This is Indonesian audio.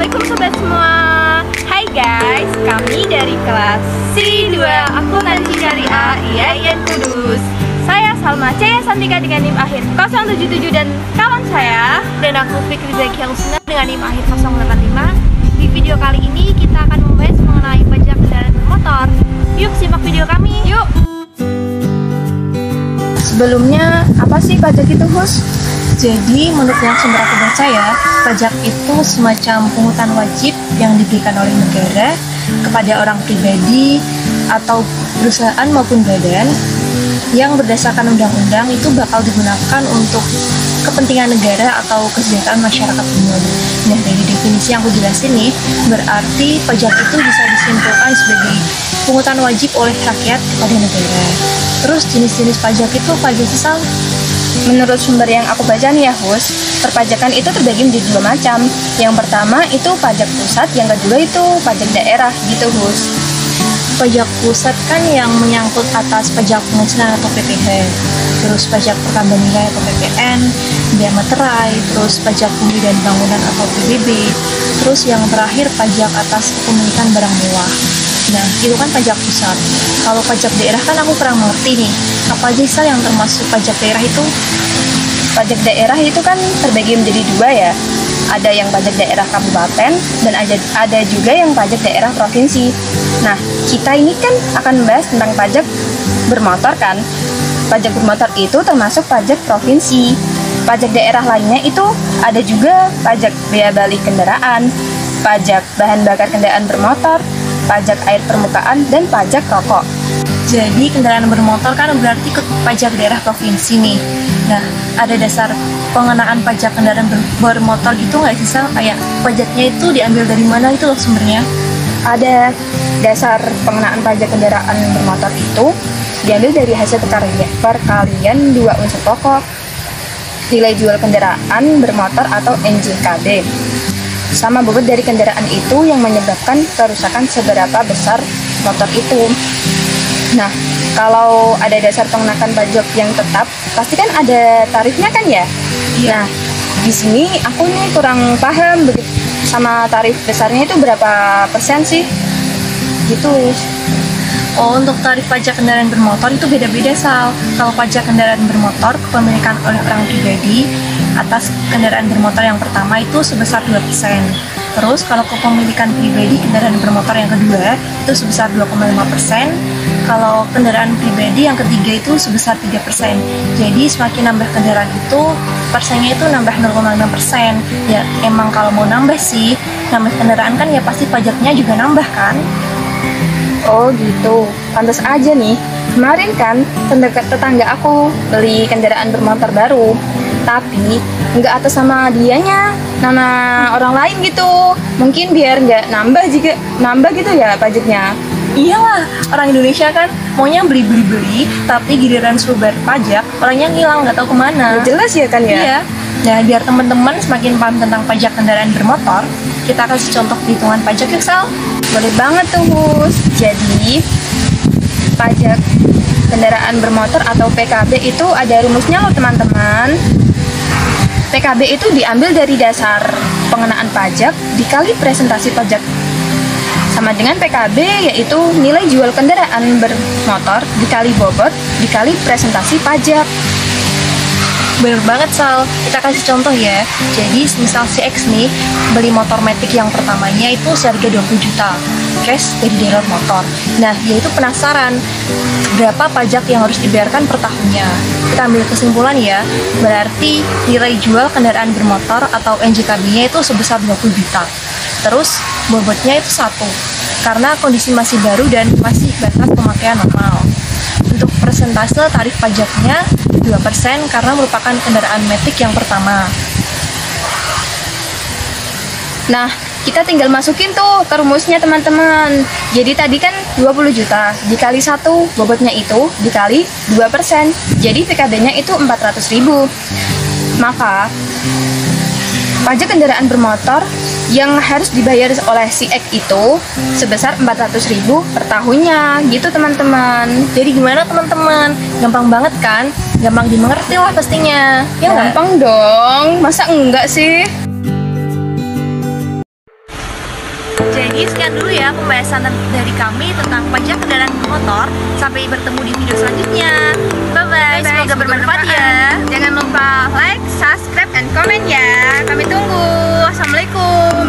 Assalamualaikum sobat semua. Hai guys, kami dari kelas C2 Akuntansi Syariah IAIN Kudus. Saya Salma Caya Santika dengan NIM akhir 077 dan kawan saya. Dan aku Fikri Zaki Husna dengan NIM akhir 085. Di video kali ini kita akan membahas mengenai pajak kendaraan bermotor. Yuk simak video kami. Yuk. Sebelumnya, apa sih pajak itu, Hus? Jadi, menurut yang sumber aku baca ya, pajak itu semacam pungutan wajib yang diberikan oleh negara kepada orang pribadi atau perusahaan maupun badan yang berdasarkan undang-undang itu bakal digunakan untuk kepentingan negara atau kesejahteraan masyarakat umum. Nah, dari definisi yang aku jelasin nih, berarti pajak itu bisa disimpulkan sebagai pungutan wajib oleh rakyat kepada negara. Terus jenis-jenis pajak itu apa aja sih, Sal? Menurut sumber yang aku baca nih ya, Hus, perpajakan itu terbagi menjadi dua macam. Yang pertama itu pajak pusat, yang kedua itu pajak daerah gitu, Hus. Pajak pusat kan yang menyangkut atas pajak penghasilan atau PPh, terus pajak pertambahan nilai atau PPN, bea materai, terus pajak bumi dan bangunan atau PBB, terus yang terakhir pajak atas kepemilikan barang mewah. Nah, itu kan pajak pusat. Kalau pajak daerah kan aku kurang mengerti nih. Apa aja sih yang termasuk pajak daerah itu? Pajak daerah itu kan terbagi menjadi dua ya. Ada yang pajak daerah kabupaten dan ada juga yang pajak daerah provinsi. Nah, kita ini kan akan membahas tentang pajak bermotor kan. Pajak bermotor itu termasuk pajak provinsi. Pajak daerah lainnya itu ada juga pajak bea balik kendaraan, pajak bahan bakar kendaraan bermotor, pajak air permukaan, dan pajak rokok. Jadi kendaraan bermotor kan berarti ke pajak daerah provinsi nih. Nah, ada dasar pengenaan pajak kendaraan bermotor gitu nggak sih, Sal? Kayak pajaknya itu diambil dari mana itu loh sumbernya? Ada dasar pengenaan pajak kendaraan bermotor itu diambil dari hasil perkalian dua unsur pokok, nilai jual kendaraan bermotor atau NJKB, sama bobot dari kendaraan itu yang menyebabkan kerusakan seberapa besar motor itu. Nah, kalau ada dasar pengenaan pajak yang tetap, pasti kan ada tarifnya kan ya? Iya. Nah, di sini aku nih kurang paham sama tarif besarnya itu berapa persen sih? Gitu. Oh, untuk tarif pajak kendaraan bermotor itu beda-beda, Sal. Kalau pajak kendaraan bermotor kepemilikan oleh orang pribadi atas kendaraan bermotor yang pertama itu sebesar 2%. Terus kalau kepemilikan pribadi kendaraan bermotor yang kedua itu sebesar 2,5%. Kalau kendaraan pribadi yang ketiga itu sebesar 3%. Jadi semakin nambah kendaraan itu persennya itu nambah 0,6%. Ya emang kalau mau nambah sih, nambah kendaraan kan ya pasti pajaknya juga nambah kan? Oh gitu, pantas aja nih. Kemarin kan tetangga aku beli kendaraan bermotor baru, tapi nggak atas nama dianya, nama orang lain gitu. Mungkin biar nggak nambah gitu ya pajaknya. Iyalah, orang Indonesia kan maunya beli-beli, tapi giliran suruh bayar pajak, orangnya ngilang nggak tahu kemana. Ya, jelas ya kan ya? Iya. Nah, biar teman-teman semakin paham tentang pajak kendaraan bermotor, kita kasih contoh perhitungan pajak yuk, Sal. Boleh banget tuh, Hus. Jadi, pajak kendaraan bermotor atau PKB itu ada rumusnya loh, teman-teman. PKB itu diambil dari dasar pengenaan pajak dikali presentasi pajak. Sama dengan PKB yaitu nilai jual kendaraan bermotor dikali bobot dikali presentasi pajak. Bener banget, Sal. Kita kasih contoh ya. Jadi misal si X nih beli motor Matic yang pertamanya itu seharga 20 juta cash dari dealer motor. Nah, dia itu penasaran berapa pajak yang harus dibayarkan per tahunnya. Kita ambil kesimpulan ya, berarti nilai jual kendaraan bermotor atau NJKB-nya itu sebesar 20 juta. Terus bobotnya itu 1 karena kondisi masih baru dan masih batas pemakaian normal. Untuk persentase tarif pajaknya 2% karena merupakan kendaraan Matic yang pertama. Nah, kita tinggal masukin tuh ke rumusnya, teman-teman. Jadi tadi kan 20 juta dikali 1 bobotnya itu dikali 2%. Jadi PKB-nya itu 400.000. Maka pajak kendaraan bermotor yang harus dibayar oleh si X itu sebesar 400.000 per tahunnya gitu, teman-teman. Jadi gimana, teman-teman? Gampang banget kan? Gampang dimengerti lah pastinya. Ya gampang dong, masa enggak sih? Jadi sekian dulu ya pembahasan dari kami tentang pajak kendaraan bermotor. Sampai bertemu di video selanjutnya. Bye-bye, semoga bermanfaat ya. Jangan lupa like, subscribe, dan komen ya. Kami tunggu. Assalamualaikum.